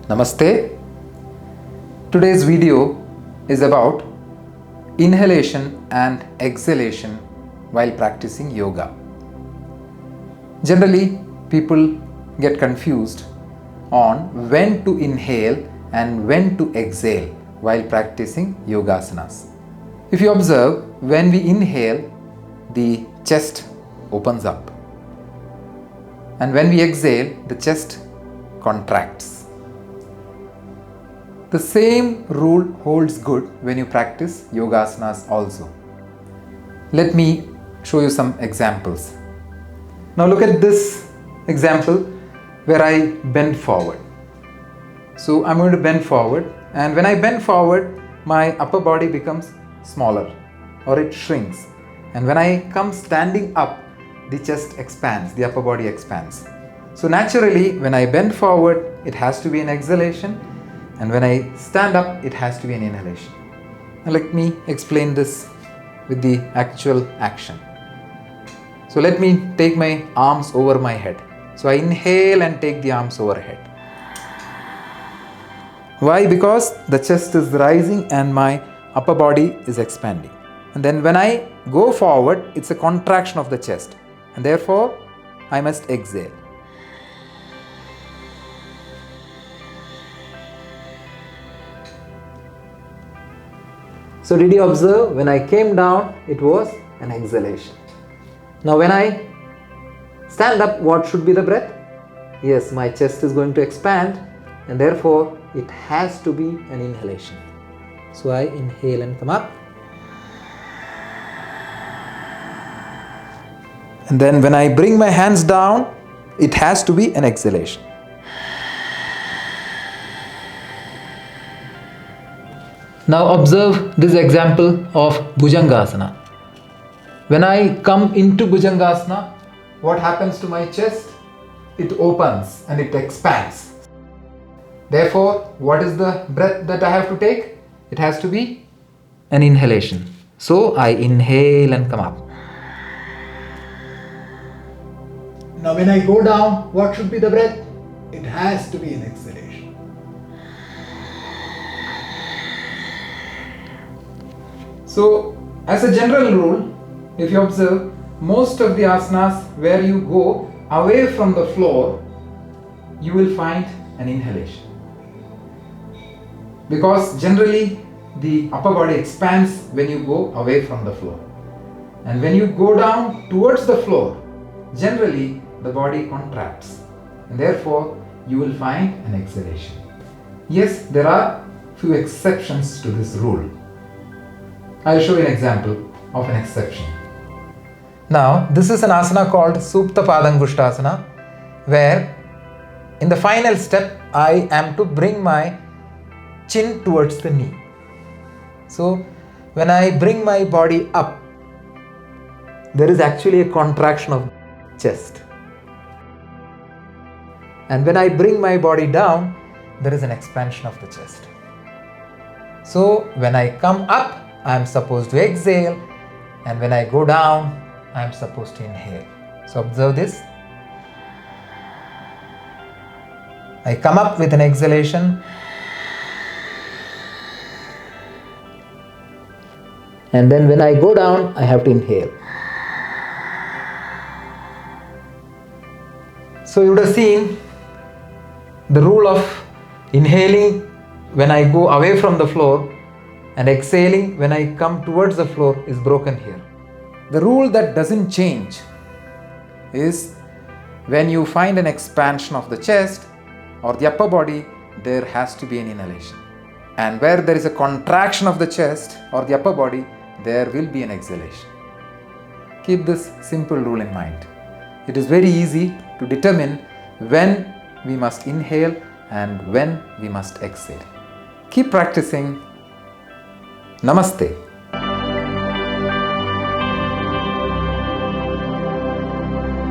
Namaste. Today's video is about inhalation and exhalation while practicing yoga. Generally, people get confused on when to inhale and when to exhale while practicing yogasanas. If you observe, when we inhale, the chest opens up, and when we exhale, the chest contracts. The same rule holds good when you practice yogasanas also. Let me show you some examples. Now look at this example where I bend forward. So I'm going to bend forward, and when I bend forward, my upper body becomes smaller or it shrinks. And when I come standing up, the chest expands, the upper body expands. So naturally, when I bend forward, it has to be an exhalation, and when I stand up, it has to be an inhalation. Now let me explain this with the actual action. So let me take my arms over my head. So I inhale and take the arms overhead. Why? Because the chest is rising and my upper body is expanding. And then when I go forward, it's a contraction of the chest, and therefore I must exhale. So did you observe, when I came down, it was an exhalation. Now when I stand up, what should be the breath? Yes, my chest is going to expand, and therefore it has to be an inhalation. So I inhale and come up. And then when I bring my hands down, it has to be an exhalation. Now observe this example of Bhujangasana. When I come into Bhujangasana, what happens to my chest? It opens and it expands. Therefore, what is the breath that I have to take? It has to be an inhalation. So I inhale and come up. Now when I go down, what should be the breath? It has to be an exhalation. So as a general rule, if you observe, most of the asanas where you go away from the floor, you will find an inhalation. Because generally the upper body expands when you go away from the floor. And when you go down towards the floor, generally the body contracts, and therefore you will find an exhalation. Yes, there are few exceptions to this rule. I'll show you an example of an exception. Now, this is an asana called Supta Padangushtasana, where in the final step, I am to bring my chin towards the knee. So, when I bring my body up, there is actually a contraction of chest. And when I bring my body down, there is an expansion of the chest. So, when I come up, I am supposed to exhale, and when I go down, I am supposed to inhale. So observe this. I come up with an exhalation, and then when I go down, I have to inhale. So you would have seen the rule of inhaling when I go away from the floor and exhaling when I come towards the floor is broken here. The rule that doesn't change is when you find an expansion of the chest or the upper body, there has to be an inhalation. And where there is a contraction of the chest or the upper body, there will be an exhalation. Keep this simple rule in mind. It is very easy to determine when we must inhale and when we must exhale. Keep practicing. Namaste.